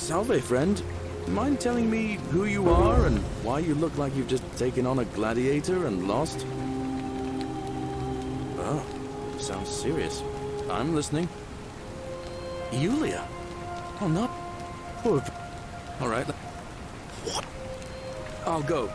Salve, friend. Mind telling me who you are and why you look like you've just taken on a gladiator and lost? Oh, sounds serious. I'm listening. Yulia? Oh, not... Poor... All right. What? I'll go.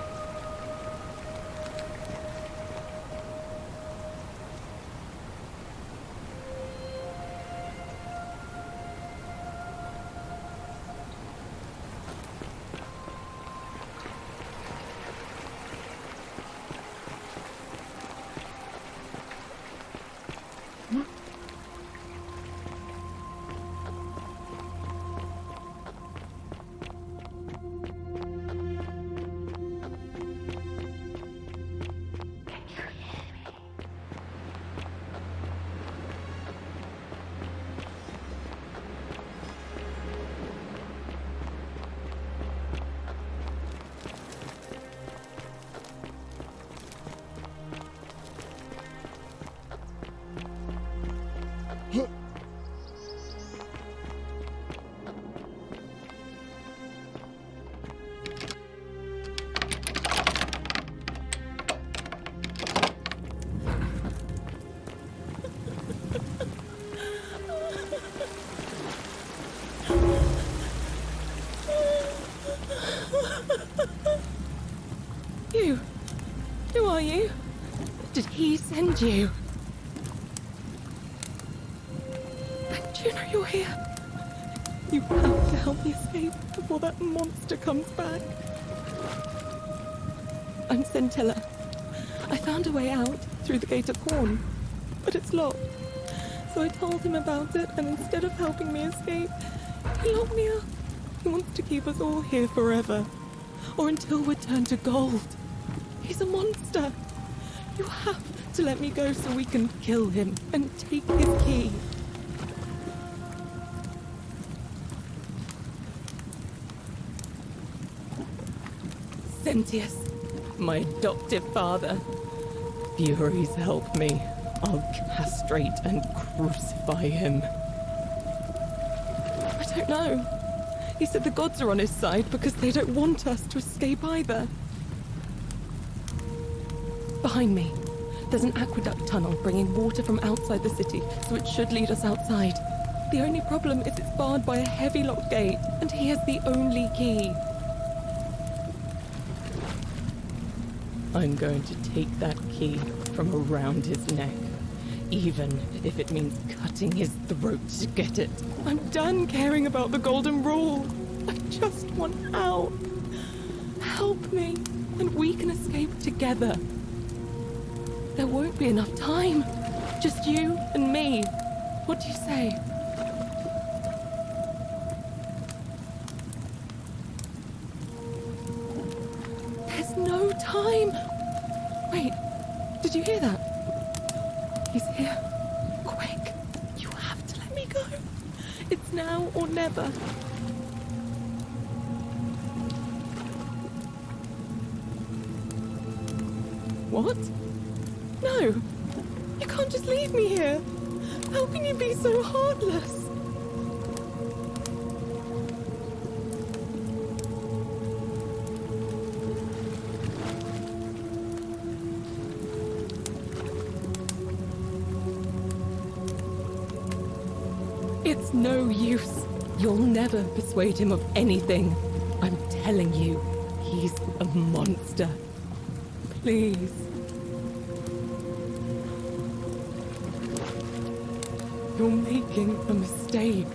You? Who are you? Did he send you? And Juno, you're here. You have to help me escape before that monster comes back. I'm Scintilla. I found a way out through the gate of corn, but it's locked. So I told him about it, and instead of helping me escape, he locked me up. He wants to keep us all here forever, or until we're turned to gold. He's a monster. You have to let me go so we can kill him and take his key. Sentius, my adoptive father. Furies help me. I'll castrate and crucify him. I don't know. He said the gods are on his side because they don't want us to escape either. Behind me, there's an aqueduct tunnel bringing water from outside the city, so it should lead us outside. The only problem is it's barred by a heavy locked gate, and he has the only key. I'm going to take that key from around his neck, even if it means cutting his throat to get it. I'm done caring about the golden rule. I just want out. Help me, and we can escape together. There won't be enough time. Just you and me. What do you say? There's no time. Wait, did you hear that? He's here. Quick, you have to let me go. It's now or never. What? No, you can't just leave me here. How can you be so heartless? It's no use. You'll never persuade him of anything. I'm telling you, he's a monster. Please. You're making a mistake.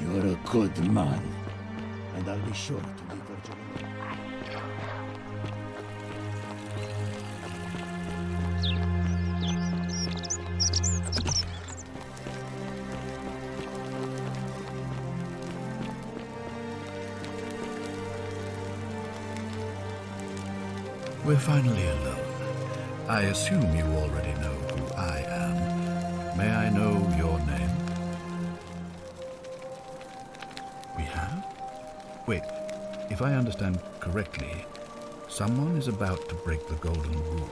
You're a good man, and I'll be sure to leave Virgil alone. We're finally alone. I assume you already know who I am. May I know your name? We have? Wait, if I understand correctly, someone is about to break the golden rule,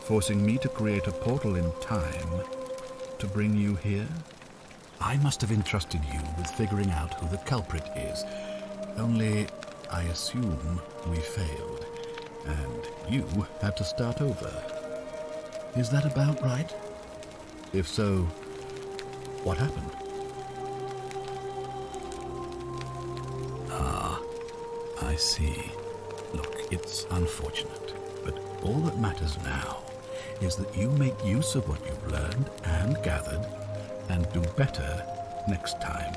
forcing me to create a portal in time to bring you here? I must have entrusted you with figuring out who the culprit is. Only, I assume we failed, and you had to start over. Is that about right? If so, what happened? Ah, I see. Look, it's unfortunate, but all that matters now is that you make use of what you've learned and gathered and do better next time.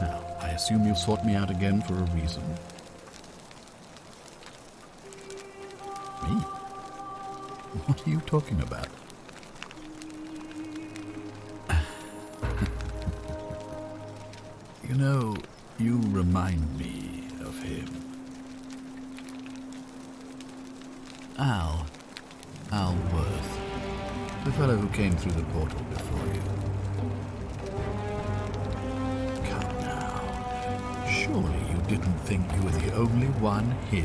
Now, I assume you'll sort me out again for a reason. Me? What are you talking about? You know, you remind me of him. Al Worth, the fellow who came through the portal before you. Come now. Surely you didn't think you were the only one here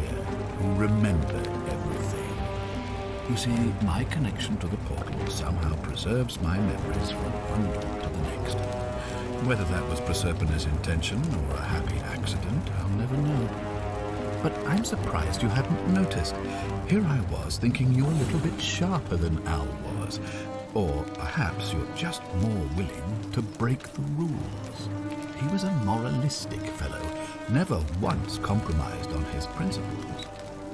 who remembered everything. You see, my connection to the portal somehow preserves my memories from one door to the next. Whether that was Proserpina's intention or a happy accident, I'll never know. But I'm surprised you hadn't noticed. Here I was thinking you were a little bit sharper than Al was. Or perhaps you're just more willing to break the rules. He was a moralistic fellow, never once compromised on his principles.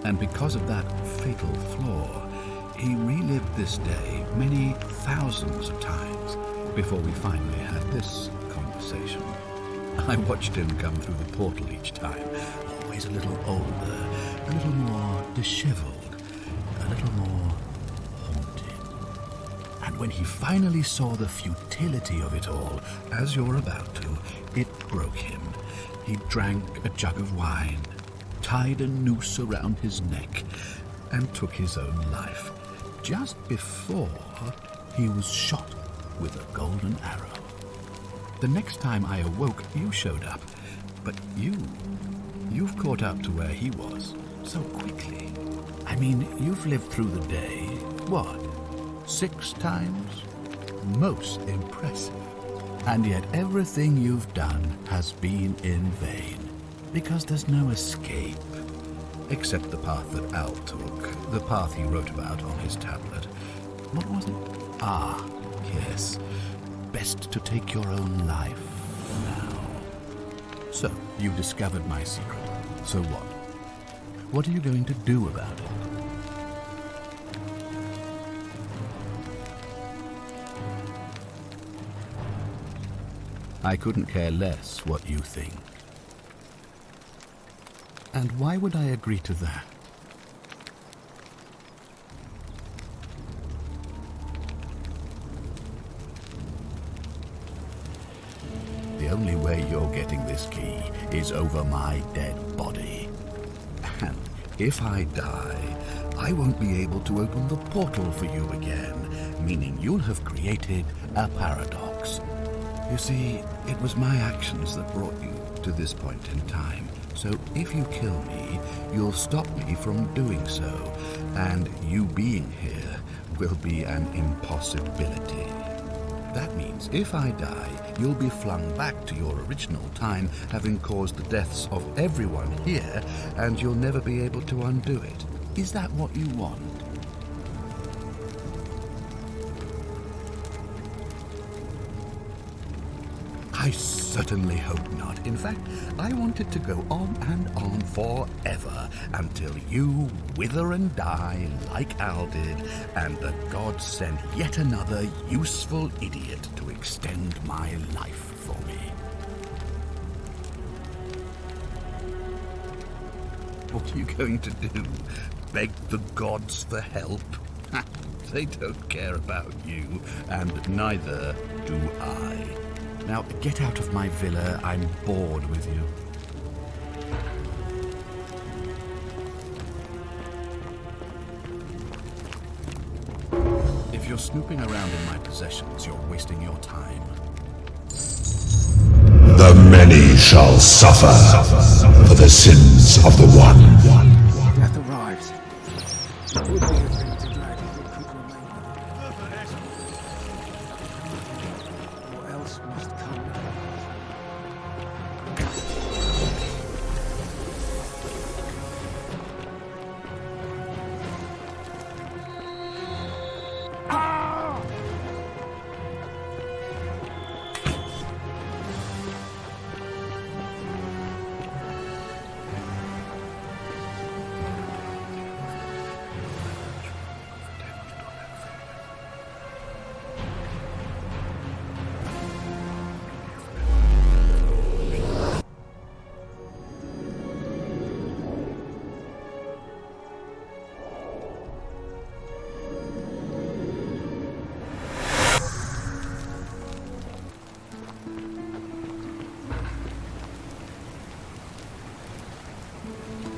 And because of that fatal flaw, he relived this day many thousands of times before we finally had this conversation. I watched him come through the portal each time, always a little older, a little more disheveled, a little more haunted. And when he finally saw the futility of it all, as you're about to, it broke him. He drank a jug of wine, tied a noose around his neck, and took his own life, just before he was shot with a golden arrow. The next time I awoke, you showed up, but you've caught up to where he was so quickly. I mean, you've lived through the day, what, 6 times? Most impressive. And yet everything you've done has been in vain, because there's no escape. Except the path that Al took, the path he wrote about on his tablet. What was it? Ah, yes. Best to take your own life now. So, you discovered my secret. So what? What are you going to do about it? I couldn't care less what you think. And why would I agree to that? The only way you're getting this key is over my dead body. And if I die, I won't be able to open the portal for you again, meaning you'll have created a paradox. You see, it was my actions that brought you to this point in time. So if you kill me, you'll stop me from doing so, and you being here will be an impossibility. That means if I die, you'll be flung back to your original time, having caused the deaths of everyone here, and you'll never be able to undo it. Is that what you want? I certainly hope not. In fact, I want it to go on and on forever until you wither and die like Al did, and the gods send yet another useful idiot to extend my life for me. What are you going to do? Beg the gods for help? They don't care about you, and neither do I. Now, get out of my villa. I'm bored with you. If you're snooping around in my possessions, you're wasting your time. The many shall suffer for the sins of the one. Death arrives. It would be a thing to drag if it could remain. What else must come?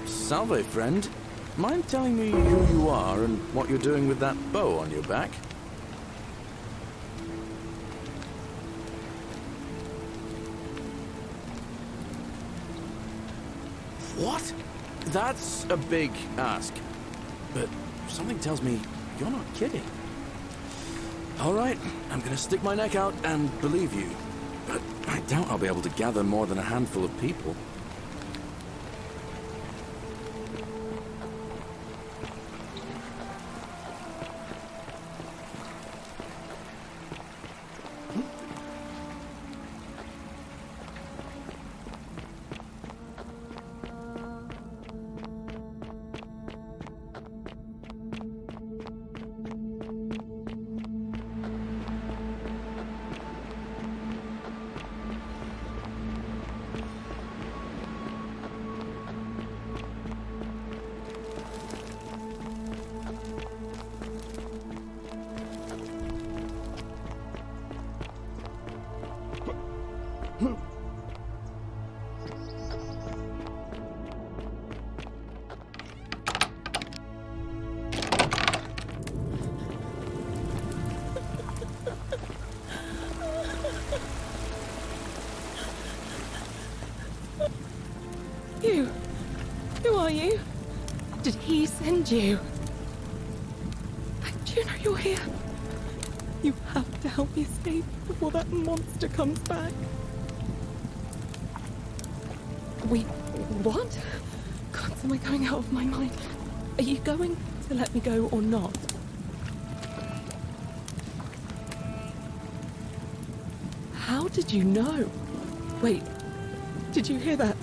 Salve, friend. Mind telling me who you are and what you're doing with that bow on your back? What? That's a big ask. But something tells me you're not kidding. All right, I'm gonna stick my neck out and believe you. But I doubt I'll be able to gather more than a handful of people. You? Who are you? Did he send you? Do you know you're here? You have to help me escape before that monster comes back. Wait, what? God, am I going out of my mind? Are you going to let me go or not? How did you know? Wait, did you hear that?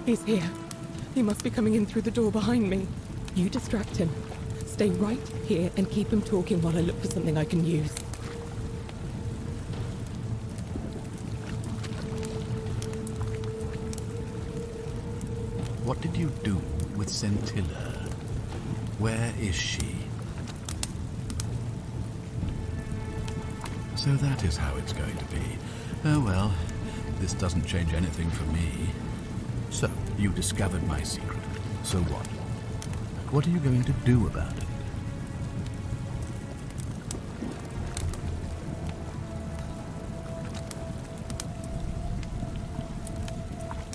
He's here. He must be coming in through the door behind me. You distract him. Stay right here and keep him talking while I look for something I can use. What did you do with Scintilla? Where is she? So that is how it's going to be. Oh well, this doesn't change anything for me. So, you discovered my secret. So what? What are you going to do about it?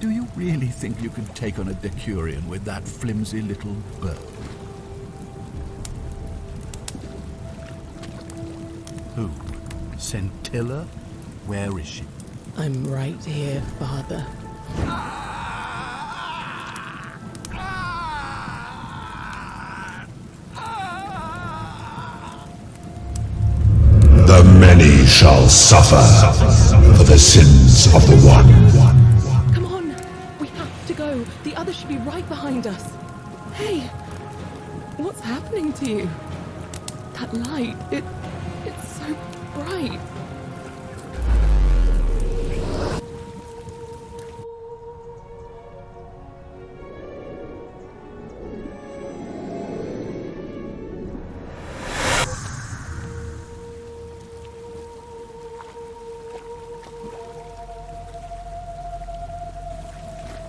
Do you really think you can take on a Decurion with that flimsy little bow? Who? Scintilla? Where is she? I'm right here, Father. The many shall suffer for the sins of the one. Come on! We have to go. The others should be right behind us. Hey! What's happening to you? That light, it's so bright.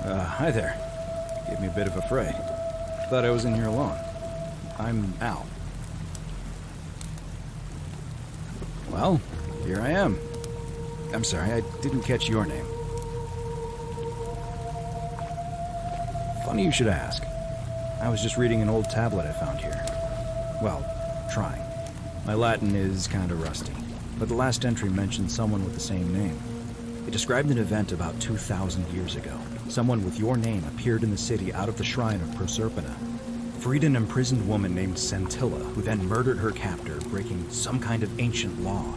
Hi there. Gave me a bit of a fright. Thought I was in here alone. I'm Al. Well, here I am. I'm sorry, I didn't catch your name. Funny you should ask. I was just reading an old tablet I found here. Well, trying. My Latin is kinda rusty, but the last entry mentioned someone with the same name. It described an event about 2,000 years ago. Someone with your name appeared in the city out of the shrine of Proserpina. Freed an imprisoned woman named Scintilla, who then murdered her captor, breaking some kind of ancient law.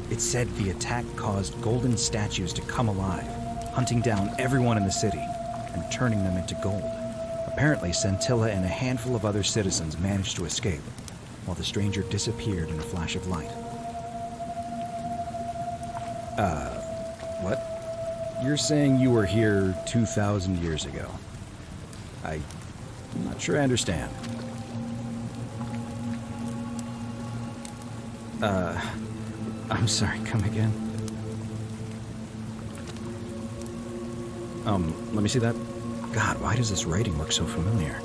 It said the attack caused golden statues to come alive, hunting down everyone in the city and turning them into gold. Apparently, Scintilla and a handful of other citizens managed to escape, while the stranger disappeared in a flash of light. What? You're saying you were here 2,000 years ago? I'm not sure I understand. I'm sorry, come again? Let me see that. God, why does this writing look so familiar?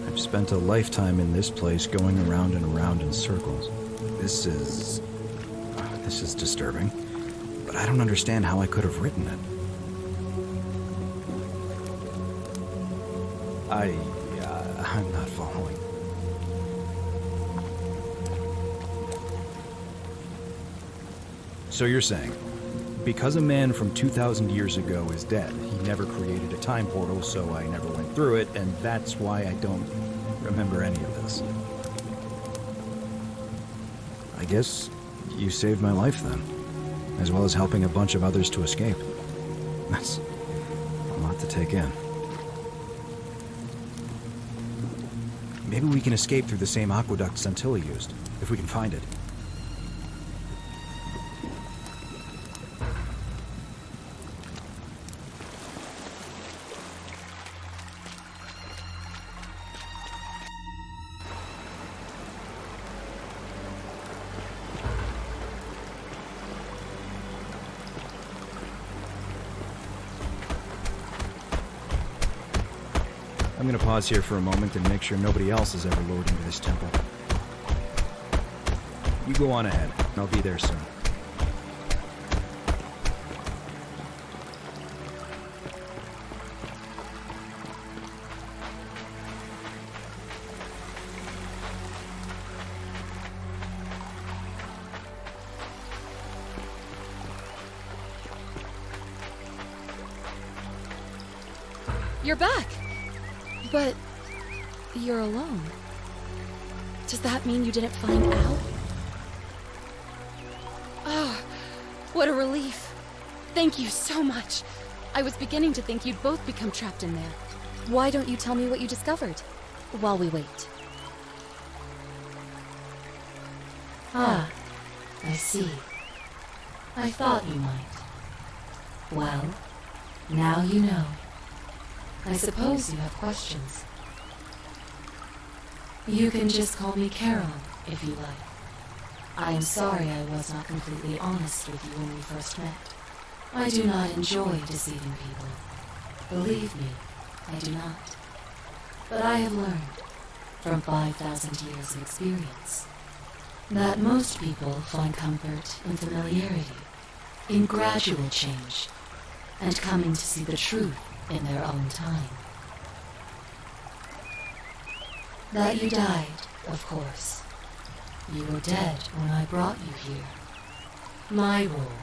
I've spent a lifetime in this place going around and around in circles. This is disturbing. But I don't understand how I could have written it. I'm not following. So you're saying, because a man from 2,000 years ago is dead, he never created a time portal, so I never went through it, and that's why I don't remember any of this. I guess you saved my life then, as well as helping a bunch of others to escape. That's a lot to take in. Maybe we can escape through the same aqueduct Scintilla used, if we can find it. I'm gonna pause here for a moment and make sure nobody else has ever lured into this temple. You go on ahead. I'll be there soon. You're back! But you're alone. Does that mean you didn't find Al? Oh, what a relief. Thank you so much. I was beginning to think you'd both become trapped in there. Why don't you tell me what you discovered while we wait? Ah, I see. I thought you might. Well, now you know. I suppose you have questions. You can just call me Charon, if you like. I am sorry I was not completely honest with you when we first met. I do not enjoy deceiving people. Believe me, I do not. But I have learned, from 5,000 years of experience, that most people find comfort in familiarity, in gradual change, and coming to see the truth in their own time. That you died, of course. You were dead when I brought you here. My role,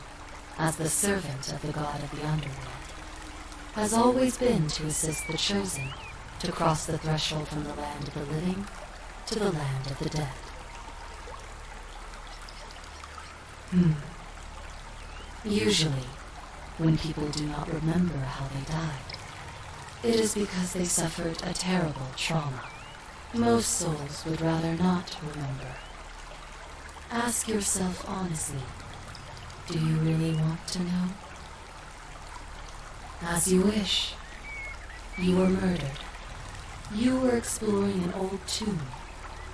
as the servant of the god of the underworld, has always been to assist the chosen to cross the threshold from the land of the living to the land of the dead. Usually, when people do not remember how they died, it is because they suffered a terrible trauma. Most souls would rather not remember. Ask yourself honestly, do you really want to know? As you wish. You were murdered. You were exploring an old tomb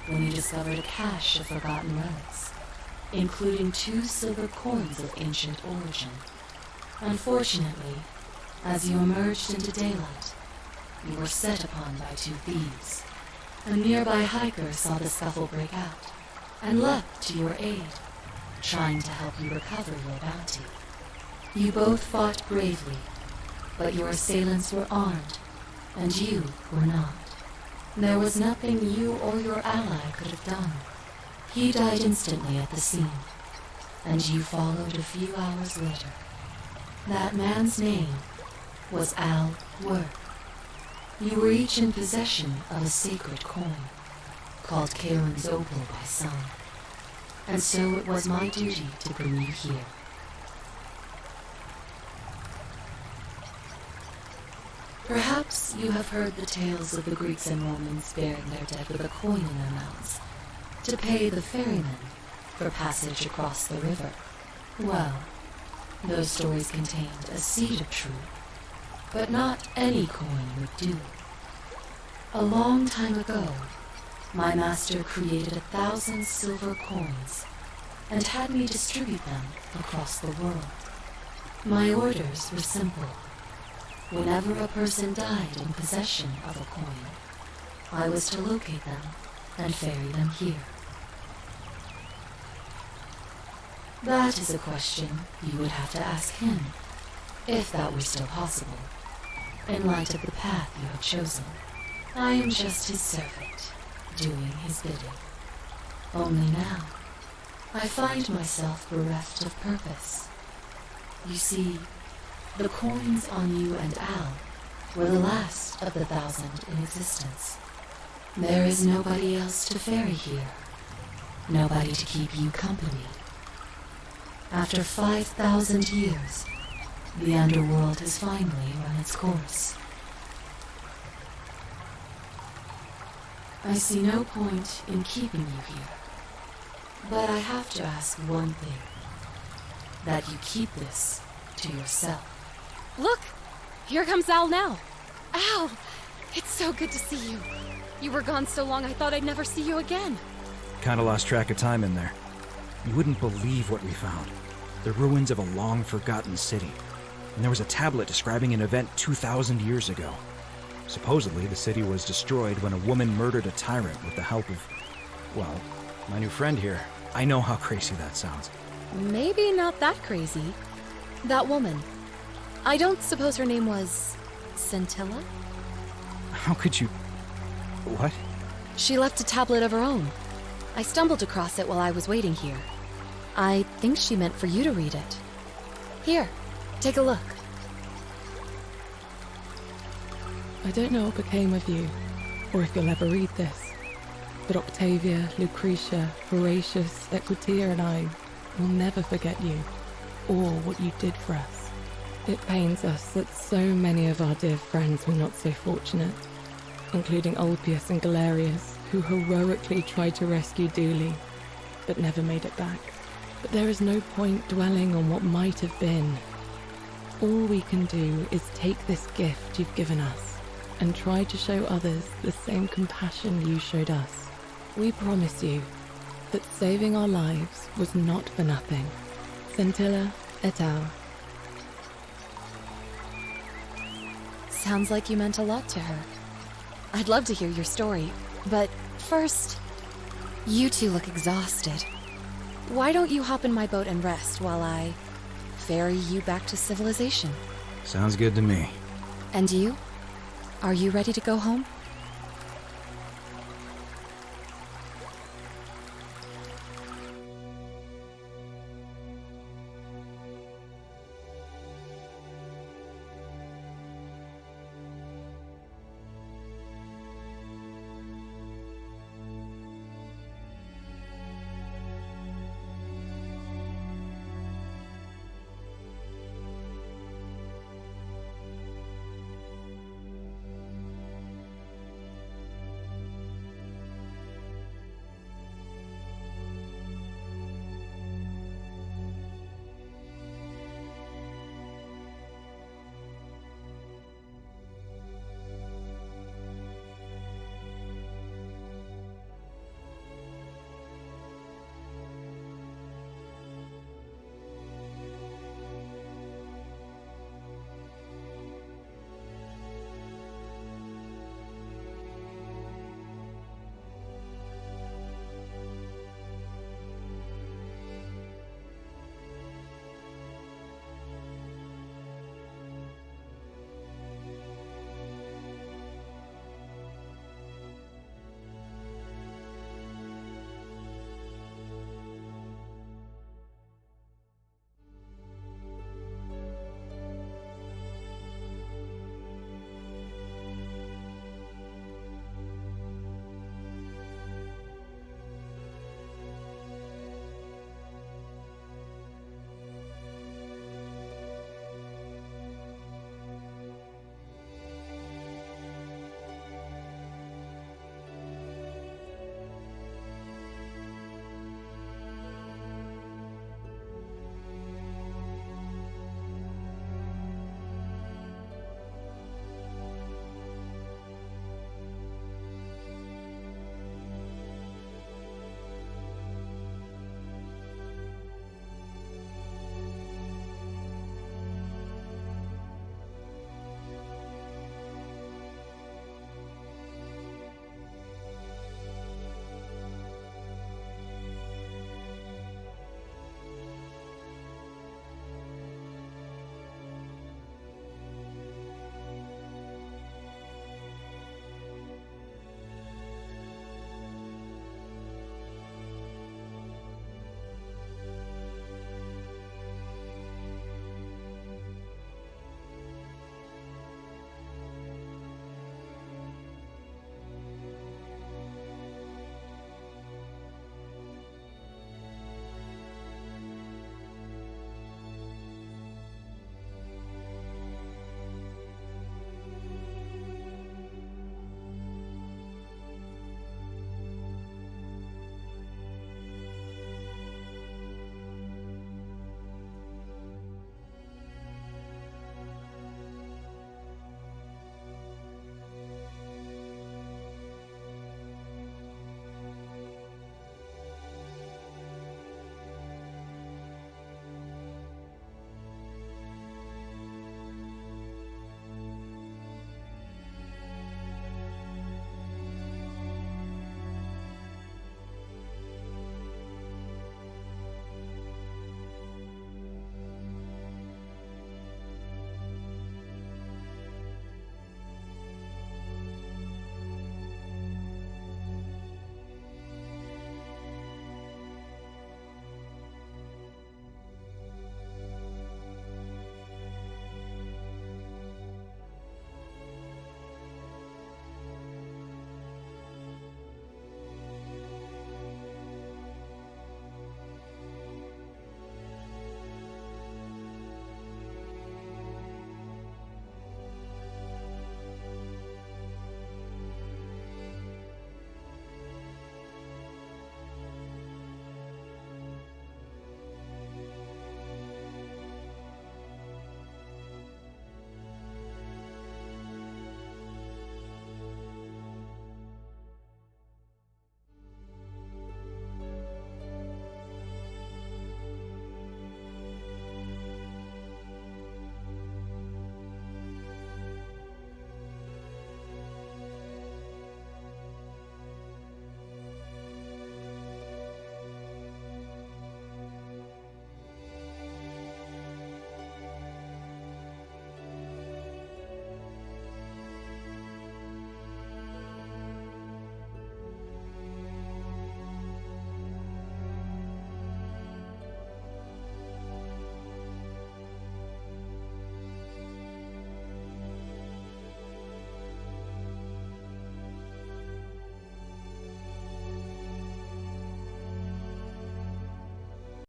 when you discovered a cache of forgotten relics, including 2 silver coins of ancient origin. Unfortunately, as you emerged into daylight, you were set upon by 2 thieves. A nearby hiker saw the scuffle break out and leapt to your aid, trying to help you recover your bounty. You both fought bravely, but your assailants were armed, and you were not. There was nothing you or your ally could have done. He died instantly at the scene, and you followed a few hours later. That man's name was Al Work. You were each in possession of a sacred coin, called Karen's Opal by some, and so it was my duty to bring you here. Perhaps you have heard the tales of the Greeks and Romans burying their dead with a coin in their mouths to pay the ferryman for passage across the river. Well, those stories contained a seed of truth, but not any coin would do. A long time ago, my master created 1,000 silver coins and had me distribute them across the world. My orders were simple. Whenever a person died in possession of a coin, I was to locate them and ferry them here. That is a question you would have to ask him, if that were still possible, in light of the path you have chosen. I am just his servant, doing his bidding. Only now, I find myself bereft of purpose. You see, the coins on you and Al were the last of the 1,000 in existence. There is nobody else to ferry here, nobody to keep you company. After 5,000 years, the underworld has finally run its course. I see no point in keeping you here, but I have to ask one thing, that you keep this to yourself. Look! Here comes Al now. Al! It's so good to see you. You were gone so long I thought I'd never see you again. Kinda lost track of time in there. You wouldn't believe what we found. The ruins of a long-forgotten city. And there was a tablet describing an event 2,000 years ago. Supposedly, the city was destroyed when a woman murdered a tyrant with the help of, well, my new friend here. I know how crazy that sounds. Maybe not that crazy. That woman. I don't suppose her name was Scintilla? How could you... What? She left a tablet of her own. I stumbled across it while I was waiting here. I think she meant for you to read it. Here, take a look. I don't know what became of you, or if you'll ever read this, but Octavia, Lucretia, Horatius, Equitia and I will never forget you, or what you did for us. It pains us that so many of our dear friends were not so fortunate, including Ulpius and Galerius, who heroically tried to rescue Dooley, but never made it back. But there is no point dwelling on what might have been. All we can do is take this gift you've given us and try to show others the same compassion you showed us. We promise you that saving our lives was not for nothing. Scintilla et al. Sounds like you meant a lot to her. I'd love to hear your story, but first, you two look exhausted. Why don't you hop in my boat and rest while I ferry you back to civilization? Sounds good to me. And you? Are you ready to go home?